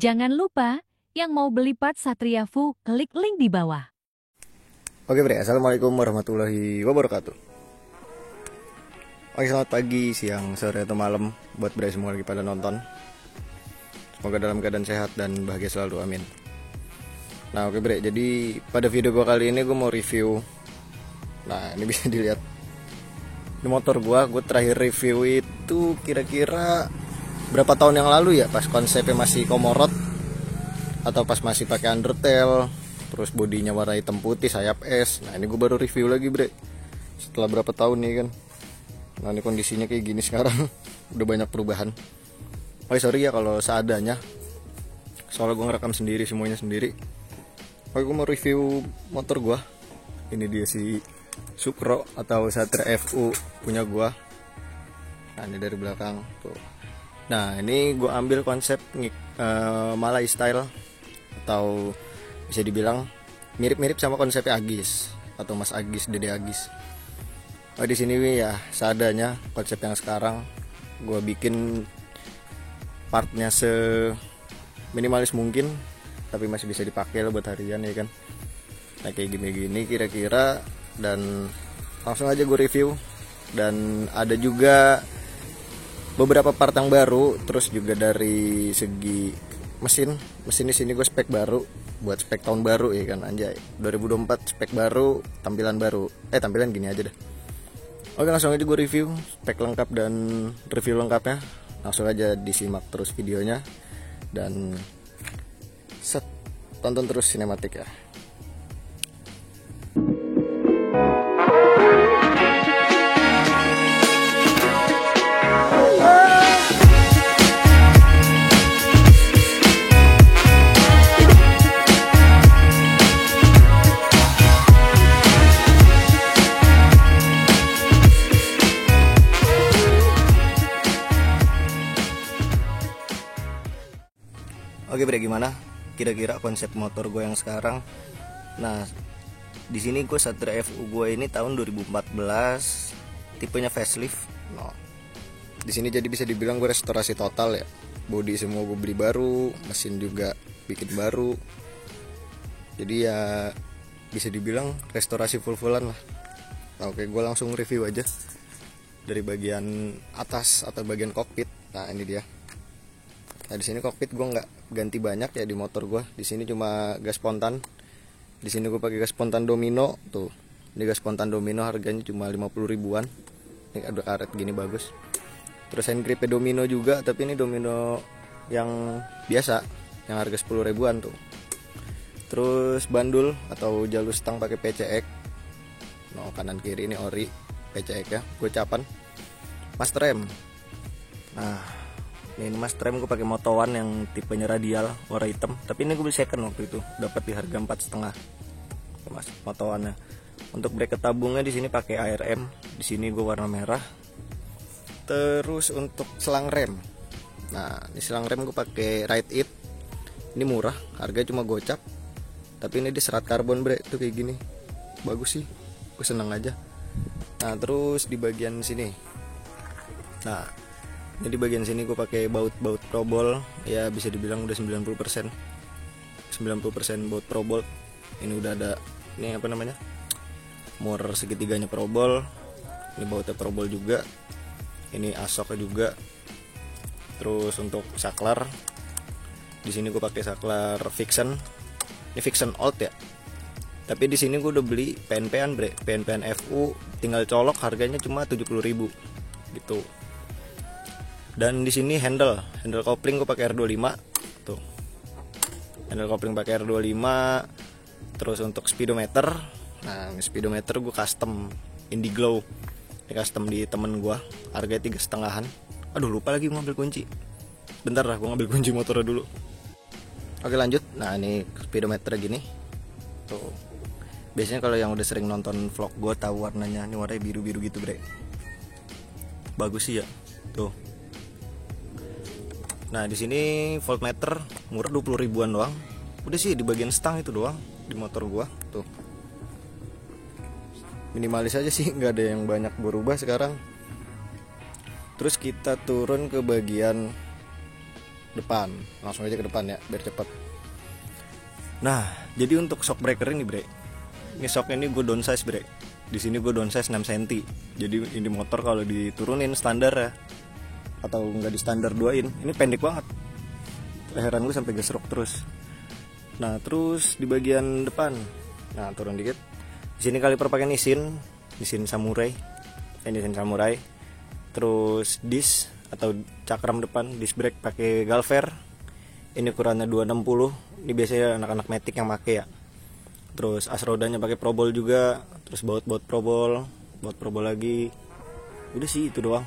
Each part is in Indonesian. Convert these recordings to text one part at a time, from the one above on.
Jangan lupa, yang mau beli part Satria Fu, klik link di bawah. Oke bre, assalamualaikum warahmatullahi wabarakatuh. Oke, selamat pagi, siang, sore, atau malam buat bre semua lagi pada nonton. Semoga dalam keadaan sehat dan bahagia selalu, amin. Nah oke bre, jadi pada video gue kali ini gue mau review. Nah ini bisa dilihat di motor gue terakhir review itu kira-kira berapa tahun yang lalu ya, pas konsepnya masih Komorot atau pas masih pakai undertail, terus bodinya warna hitam putih, sayap S. Nah ini gue baru review lagi bre, setelah berapa tahun nih kan. Nah ini kondisinya kayak gini sekarang. Udah banyak perubahan. Oh sorry ya kalau seadanya, soalnya gue ngerekam sendiri, semuanya sendiri. Oke, gue mau review motor gue. Ini dia si Sukro atau Satria FU punya gue. Nah ini dari belakang tuh. Nah ini gue ambil konsep Malay style, atau bisa dibilang mirip-mirip sama konsepnya Agis atau Mas Agis, Dede Agis. Oh di sini ya seadanya, konsep yang sekarang gue bikin partnya seminimalis mungkin, tapi masih bisa dipakai lah buat harian ya kan. Nah kayak gini-gini kira-kira, dan langsung aja gue review. Dan ada juga beberapa part yang baru, terus juga dari segi mesin di sini gue spek baru buat spek tahun baru ya kan, anjay 2024 spek baru, tampilan baru. Tampilan gini aja dah. Oke, langsung aja gue review spek lengkap dan review lengkapnya. Langsung aja disimak terus videonya dan tonton terus sinematik ya. Oke bre, gimana kira-kira konsep motor gue yang sekarang? Nah di sini gue Satria FU gue ini tahun 2014, tipenya facelift. No. Di sini jadi bisa dibilang gue restorasi total ya. Bodi semua gue beli baru, mesin juga bikin baru. Jadi ya bisa dibilang restorasi full-fullan lah. Nah, oke, gue langsung review aja dari bagian atas atau bagian kokpit. Nah ini dia. Nah di sini kokpit gue nggak ganti banyak ya di motor gue. Di sini cuma gas spontan. Di sini gue pakai gas spontan Domino tuh. Ini gas spontan Domino harganya cuma 50 ribuan. Ini ada karet gini bagus. Terus hand grip Domino juga, tapi ini Domino yang biasa, yang harga 10 ribuan tuh. Terus bandul atau jalur stang pakai PCX. No, kanan kiri ini ori PCX ya. Gue capan. Master rem. Nah ini mas rem gue pakai Moto1 yang tipenya radial warna hitam, tapi ini gue beli second waktu itu, dapat di harga 4,5 mas Moto1 nya. Untuk bracket tabungnya di sini pakai ARM, di sini gue warna merah. Terus untuk selang rem, nah di selang rem gue pakai Ride It, ini murah, harganya cuma gocap, tapi ini di serat karbon bre, tuh kayak gini, bagus sih, gue seneng aja. Nah terus di bagian sini, nah ini di bagian sini gue pakai baut probol, ya bisa dibilang udah 90% baut probol. Ini udah ada, ini apa namanya, mur segitiganya probol. Ini bautnya probol juga. Ini asoknya juga. Terus untuk saklar, di sini gue pakai saklar Vixen. Ini Vixen old ya. Tapi di sini gue udah beli PNP-an bre, PNP-an FU, tinggal colok, harganya cuma 70.000 gitu. Dan di sini handle kopling gue pakai R25 tuh. Handle kopling pakai R25. Terus untuk speedometer, nah ini speedometer gue custom Indiglow. Ini custom di temen gue, harganya 3,5-an. Aduh lupa lagi gue ngambil kunci. Bentar lah, gue ngambil kunci motornya dulu. Oke lanjut. Nah ini speedometer gini tuh. Biasanya kalau yang udah sering nonton vlog gue tahu warnanya, ini warnanya biru-biru gitu bre. Bagus sih ya tuh. Nah di sini voltmeter murah 20 ribuan doang. Udah sih di bagian stang itu doang di motor gua tuh. Minimalis aja sih, nggak ada yang banyak berubah sekarang. Terus kita turun ke bagian depan. Langsung aja ke depan ya biar cepet. Nah, jadi untuk shock breaker ini bre, ini shocknya ini gue downsize bre. Di sini gue downsize 6 cm. Jadi ini motor kalau diturunin standar ya, atau nggak di standar 2-in, ini pendek banget. Leheran gue sampai gesrok terus. Nah terus di bagian depan, nah turun dikit. Di sini kaliper pakai Nissin Samurai, Nissin Samurai. Terus disc atau cakram depan, disc brake pakai Galver. Ini ukurannya 260. Ini biasanya anak-anak Matic yang pakai ya. Terus as rodanya pakai Probol juga. Terus baut probol lagi. Udah sih itu doang.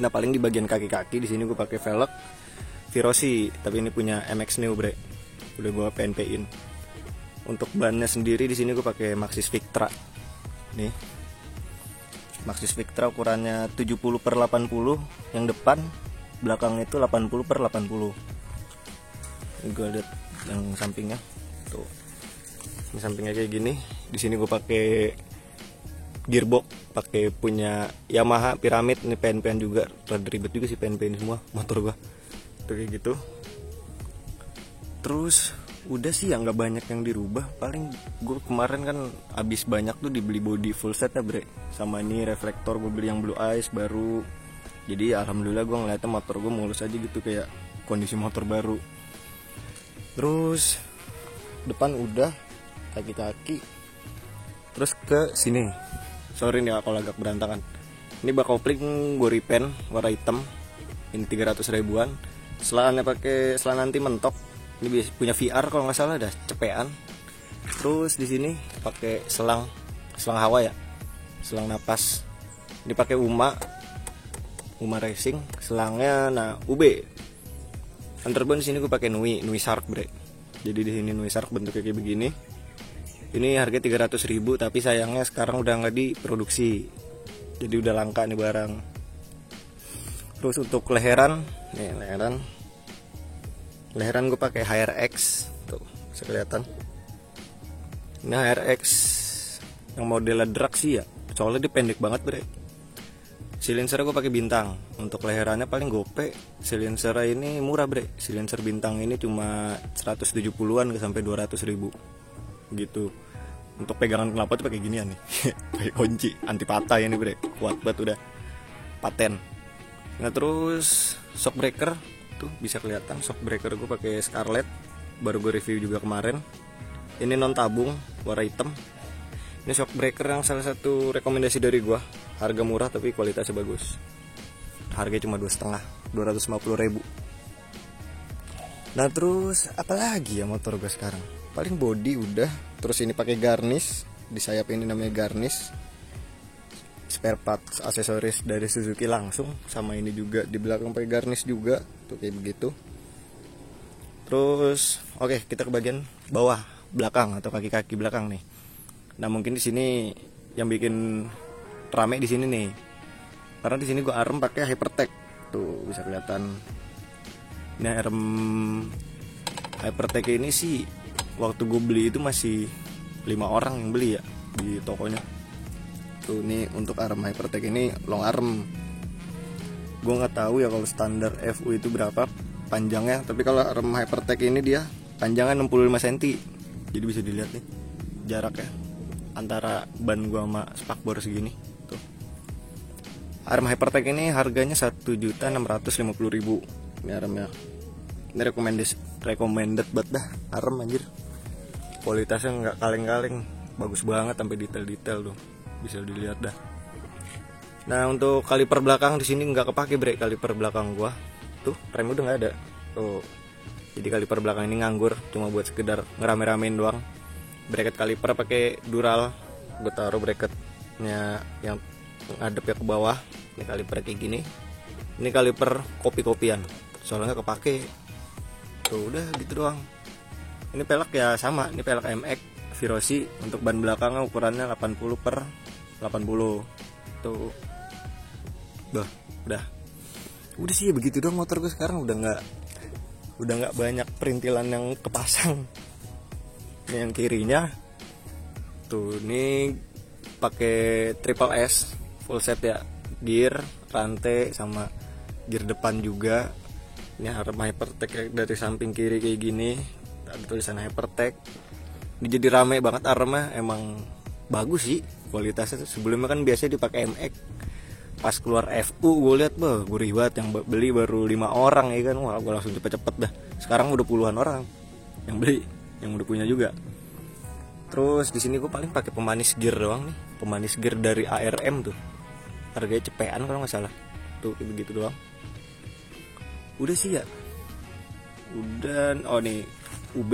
Nah paling di bagian kaki-kaki di sini gue pakai velg Virosi, tapi ini punya MX Neo bre. Udah gue PNP-in. Untuk bannya sendiri di sini gue pakai Maxxis Victra. Nih. Maxxis Victra ukurannya 70/80 yang depan, belakang itu 80/80. Ini gue lihat yang sampingnya. Tuh. Ini sampingnya kayak gini. Di sini gue pakai gearbox, pakai punya Yamaha Pyramid. Ini PNP-an juga. Rada ribet juga sih PNP ini semua motor gue. Tuh kayak gitu. Terus udah sih ya, nggak banyak yang dirubah. Paling gue kemarin kan abis banyak tuh dibeli body full set ya bre. Sama ini reflektor gue beli yang Blue Ice baru. Jadi alhamdulillah gue ngeliatnya motor gue mulus aja gitu, kayak kondisi motor baru. Terus depan udah, kaki-kaki. Terus ke sini, sorry nih kalau agak berantakan. Ini bak kopling gue repaint warna hitam. Ini 300 ribuan. Selangannya pakai selang anti mentok. Ini punya VR kalau nggak salah, dah cepean. Terus di sini pakai selang hawa ya, selang napas. Ini pakai Uma Racing, selangnya nah UB. Underbone di sini gue pakai Nui Shark bre. Jadi di sini Nui Shark bentuknya kayak begini. Ini harga 300.000, tapi sayangnya sekarang udah nggak diproduksi. Jadi udah langka nih barang. Terus untuk leheran, nih leheran gue pakai HRX, tuh bisa kelihatan. Ini HRX yang modelnya drag sih ya, soalnya dia pendek banget bre. Silencer gue pakai Bintang. Untuk leherannya paling gope. Silencer ini murah bre. Silencer Bintang ini cuma 170-an ke sampai 200.000 gitu. Untuk pegangan knalpot tuh pakai ginian nih. Pakai kunci anti patah ini bre. Kuat banget udah. Paten. Nah terus shock breaker tuh bisa kelihatan, shock breaker gue pakai Scarlett. Baru gue review juga kemarin. Ini non tabung warna hitam. Ini shock breaker yang salah satu rekomendasi dari gua. Harga murah tapi kualitasnya bagus. Harganya cuma 250.000. Nah terus apalagi ya motor gua sekarang? Paling body udah. Terus ini pakai garnish. Di sayap ini namanya garnish. Spare parts aksesoris dari Suzuki langsung. Sama ini juga di belakang pakai garnish juga. Tuh kayak begitu. Terus oke, kita ke bagian bawah belakang atau kaki-kaki belakang nih. Nah mungkin di sini yang bikin rame di sini nih, karena di sini gue arem pakai Hypertech, tuh bisa kelihatan. Ini arem Hypertech ini sih waktu gue beli itu masih 5 orang yang beli ya di tokonya. Tuh ini untuk arem Hypertech ini long arm. Gue nggak tahu ya kalau standar FU itu berapa panjangnya, tapi kalau arem Hypertech ini dia panjangnya 65 cm. Jadi bisa dilihat nih jaraknya antara ban gua sama spakbor segini tuh. Arm Hypertech ini harganya 1.650.000. Ini armnya. Ini recommended banget dah arm anjir. Kualitasnya nggak kaleng-kaleng, bagus banget sampai detail-detail tuh. Bisa dilihat dah. Nah, untuk kaliper belakang di sini nggak kepake bre, kaliper belakang gua. Tuh, rem udah nggak ada. Tuh. Jadi kaliper belakang ini nganggur, cuma buat sekedar ngerame-ramein doang. Bracket kaliper pakai Dural. Gue taruh bracketnya yang ngadep ya ke bawah. Ini kaliper kayak gini. Ini kaliper kopi-kopian, soalnya nggak kepake. Tuh udah gitu doang. Ini pelek ya sama, ini pelek MX Virosi. Untuk ban belakangnya ukurannya 80/80. Tuh. Udah sih begitu doang motor gue sekarang. Udah nggak banyak perintilan yang kepasang. Ini yang kirinya tuh, ini pakai triple S full set ya, gear, rantai sama gear depan juga. Ini arm Hypertech dari samping kiri kayak gini, ada tulisan Hypertech. Ini jadi rame banget armnya, emang bagus sih kualitasnya. Sebelumnya kan biasanya dipakai MX. Pas keluar FU gue lihat, gurih banget, yang beli baru 5 orang ya kan. Wah, gue langsung cepet-cepet dah. Sekarang udah puluhan orang yang beli, yang udah punya juga. Terus di sini gue paling pakai pemanis gear doang nih, pemanis gear dari ARM tuh. Harganya cepean kalau nggak salah. Tuh kayak begitu doang. Udah sih ya. Udah, oh nih UB.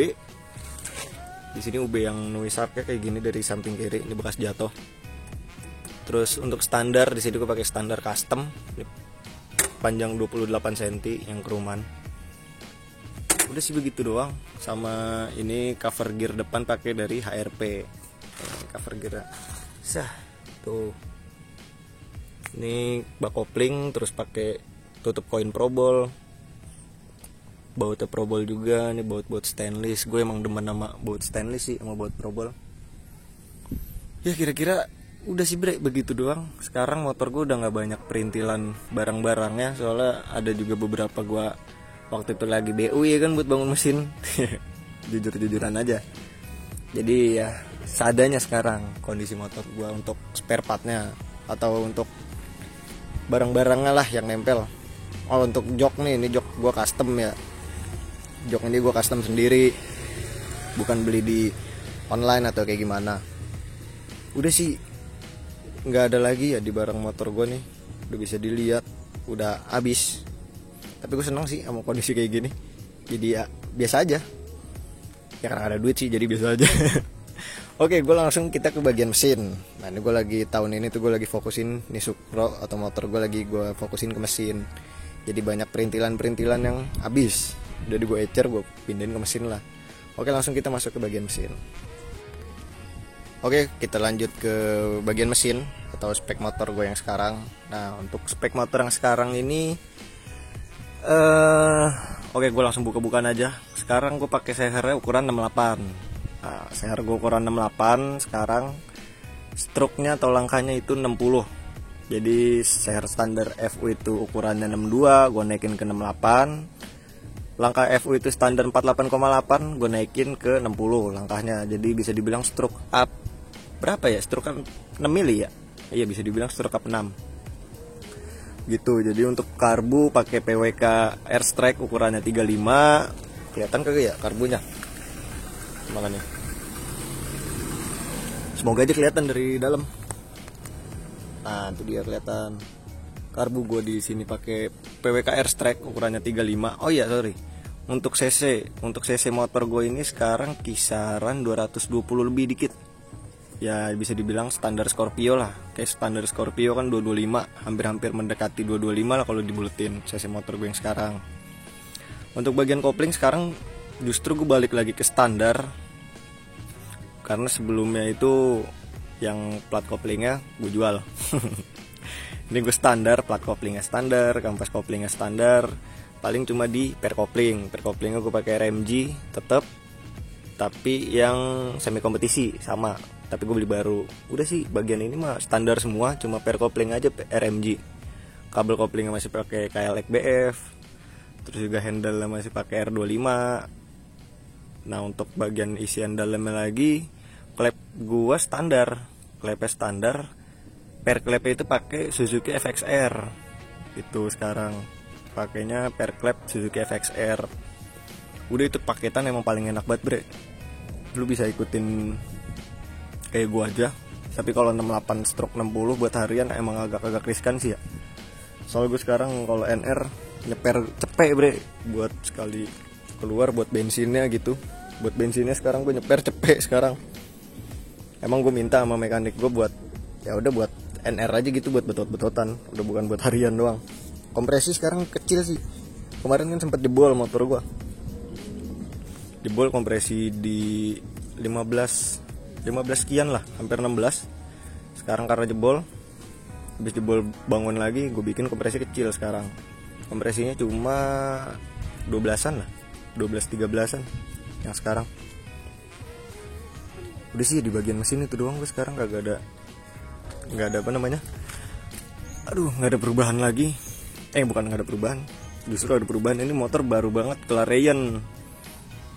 Di sini UB yang nuisapnya kayak gini dari samping kiri, ini bekas jatuh. Terus untuk standar di sini gue pakai standar custom, ini panjang 28 cm yang keruman. Udah sih begitu doang. Sama ini cover gear depan pakai dari HRP. Cover gear. Sah, tuh. Ini bak kopling, terus pakai tutup koin probol. Bautnya probol juga, ini baut stainless. Gue emang demen sama baut stainless sih, sama baut probol. Ya kira-kira udah sih bre, begitu doang. Sekarang motor gue udah gak banyak perintilan barang-barangnya, soalnya ada juga beberapa gue waktu itu lagi BU ya kan, buat bangun mesin. Jujur-jujuran aja. Jadi ya seadanya sekarang kondisi motor gue untuk spare partnya, atau untuk barang-barangnya lah yang nempel. Oh, untuk jok nih, ini jok gue custom ya. Jok ini gue custom sendiri, bukan beli di online atau kayak gimana. Udah sih, nggak ada lagi ya di barang motor gue nih. Udah bisa dilihat, udah habis. Tapi gue seneng sih sama kondisi kayak gini. Jadi ya biasa aja. Ya karena ada duit sih, jadi biasa aja. Oke, gue langsung kita ke bagian mesin. Nah ini gue lagi tahun ini tuh gue lagi fokusin nih Supro atau motor gue lagi gue fokusin ke mesin. Jadi banyak perintilan-perintilan yang habis. Udah gue ecer, gue pindahin ke mesin lah. Oke, langsung kita masuk ke bagian mesin. Oke, kita lanjut ke bagian mesin atau spek motor gue yang sekarang. Nah untuk spek motor yang sekarang ini oke, gue langsung buka-bukaan aja. Sekarang gue pakai sehernya ukuran 68. Nah, seher gue ukuran 68 sekarang. Struknya atau langkahnya itu 60. Jadi seher standar FU itu ukurannya 62, gue naikin ke 68. Langkah FU itu standar 48,8, gue naikin ke 60 langkahnya. Jadi bisa dibilang stroke up berapa ya? Stroke up 6 mili ya? Iya, bisa dibilang stroke up 6. Gitu. Jadi untuk karbu pakai PWK Airstrike ukurannya 35. Kelihatan kagak ya karbunya? Makanya. Semoga aja kelihatan dari dalam. Nah, itu dia kelihatan. Karbu gue di sini pakai PWK Airstrike ukurannya 35. Oh iya, sorry. Untuk CC motor gue ini sekarang kisaran 220 lebih dikit. Ya bisa dibilang standar Scorpio lah. Kayak standar Scorpio kan 225, hampir-hampir mendekati 225 lah kalau dibuletin CC motor gue yang sekarang. Untuk bagian kopling sekarang justru gue balik lagi ke standar. Karena sebelumnya itu yang plat koplingnya gue jual. Ini gue standar, plat koplingnya standar, kampas koplingnya standar. Paling cuma di per koplingnya gue pakai RMG tetap, tapi yang semi kompetisi sama, tapi gue beli baru. Udah sih bagian ini mah standar semua, cuma per kopling aja RMG. Kabel koplingnya masih pakai KLX BF, terus juga handle masih pakai R25. Nah untuk bagian isian dalamnya lagi, klep gue standar, klepnya standar. Per klepnya itu pakai Suzuki FXR. Itu sekarang pakainya per klep Suzuki FXR. Udah itu paketan emang paling enak banget bre. Lu bisa ikutin kayak gua aja. Tapi kalau 68 stroke 60 buat harian emang agak-agak riskan sih ya. Soalnya gue sekarang kalau NR nyeper cepet bre. Buat sekali keluar buat bensinnya gitu. Buat bensinnya sekarang gue nyeper cepet sekarang. Emang gue minta sama mekanik gue buat, ya udah buat NR aja gitu, buat betot-betotan. Udah bukan buat harian doang. Kompresi sekarang kecil sih. Kemarin kan sempat jebol motor gua. Jebol kompresi di 15 sekian lah, hampir 16. Sekarang karena jebol, habis jebol bangun lagi, gue bikin kompresi kecil sekarang. Kompresinya cuma 12-an lah, 12-13an yang sekarang. Udah sih di bagian mesin itu doang gue sekarang, nggak ada apa namanya. Nggak ada perubahan lagi. Bukan nggak ada perubahan. Justru ada perubahan, ini motor baru banget Clarion.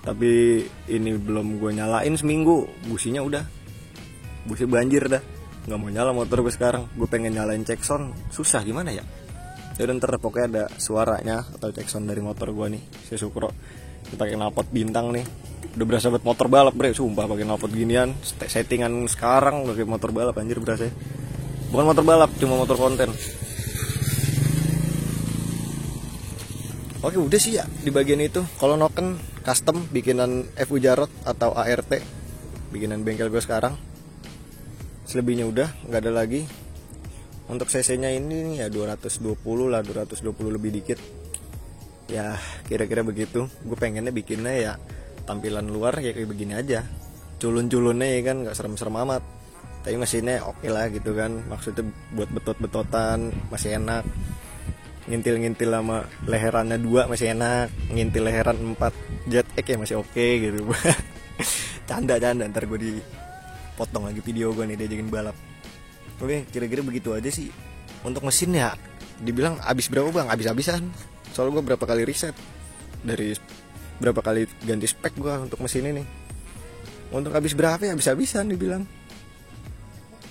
Tapi ini belum gue nyalain seminggu, businya udah, busi banjir dah. Nggak mau nyala motor gue sekarang. Gue pengen nyalain cek sound, susah gimana ya. Jadi ntar pokoknya ada suaranya atau cek sound dari motor gue nih, si Sukro. Kita pakai knalpot bintang nih. Udah berasa buat motor balap bre, sumpah pakai knalpot ginian. Settingan sekarang pakai motor balap anjir berasa. Bukan motor balap, cuma motor konten. Oke udah sih ya di bagian itu. Kalau noken custom bikinan FU Jarot atau ART, bikinan bengkel gue sekarang. Selebihnya udah nggak ada lagi. Untuk cc nya ini ya 220 lah, 220 lebih dikit. Ya kira-kira begitu. Gue pengennya bikinnya ya tampilan luar ya kayak begini aja, culun-culunnya ya kan, nggak serem-serem amat. Tapi mesinnya oke lah gitu kan. Maksudnya buat betot-betotan masih enak. Ngintil-ngintil sama leherannya 2 masih enak, ngintil leheran 4 Jet X ya masih oke gitu. Canda-canda, ntar gue dipotong lagi video gue nih diajakin balap. Oke, kira-kira begitu aja sih. Untuk mesin ya dibilang abis berapa bang? Abis-abisan. Soalnya gue berapa kali riset, dari berapa kali ganti spek gue untuk mesin ini. Untuk abis berapa ya abis-abisan dibilang.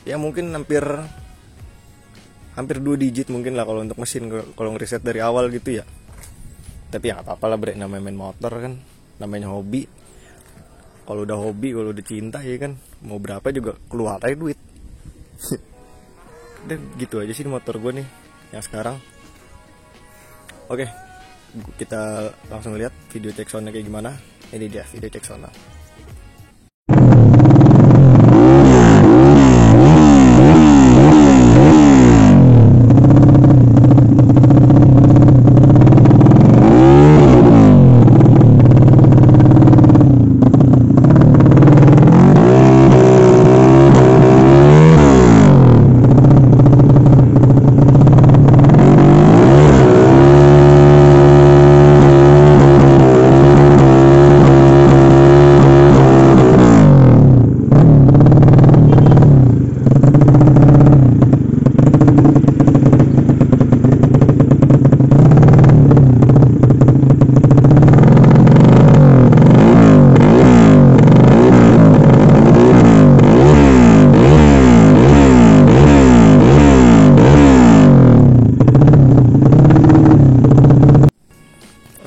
Ya mungkin hampir 2 digit mungkin lah kalau untuk mesin, kalau ngeriset dari awal gitu ya. Tapi ya gak apa-apa lah bre, namanya main motor kan, namanya hobi. Kalau udah hobi, kalau udah cinta ya kan, mau berapa juga keluar aja duit. Dan gitu aja sih motor gue nih yang sekarang. Oke, kita langsung lihat video cek soundnya kayak gimana. Ini dia video cek soundnya.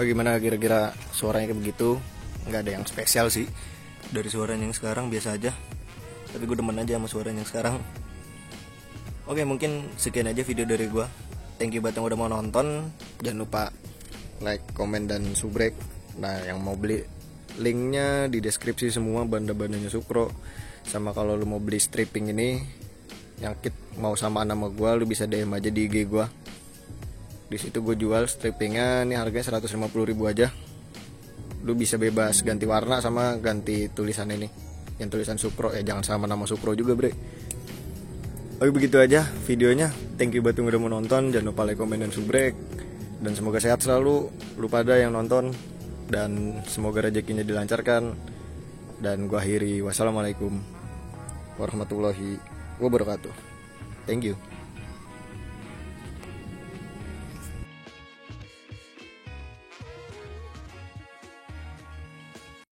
Oh gimana kira-kira suaranya kayak begitu? Nggak ada yang spesial sih dari suaranya yang sekarang, biasa aja. Tapi gue demen aja sama suaranya yang sekarang. Oke mungkin sekian aja video dari gue. Thank you banget yang udah mau nonton. Jangan lupa like, komen, dan subrek. Nah yang mau beli, linknya di deskripsi semua, banda-bandanya Sukro. Sama kalau lu mau beli stripping ini yang kit mau sama nama gue, lu bisa DM aja di IG gue. Di situ gue jual strippingnya, ini harganya 150.000 aja. Lu bisa bebas ganti warna sama ganti tulisan ini, yang tulisan Sukro ya, jangan sama nama Sukro juga bre. Oke begitu aja videonya. Thank you buat yang udah mau nonton. Jangan lupa like, komen, dan subrek. Dan semoga sehat selalu lu pada yang nonton. Dan semoga rezekinya dilancarkan. Dan gue akhiri, wassalamualaikum warahmatullahi wabarakatuh. Thank you.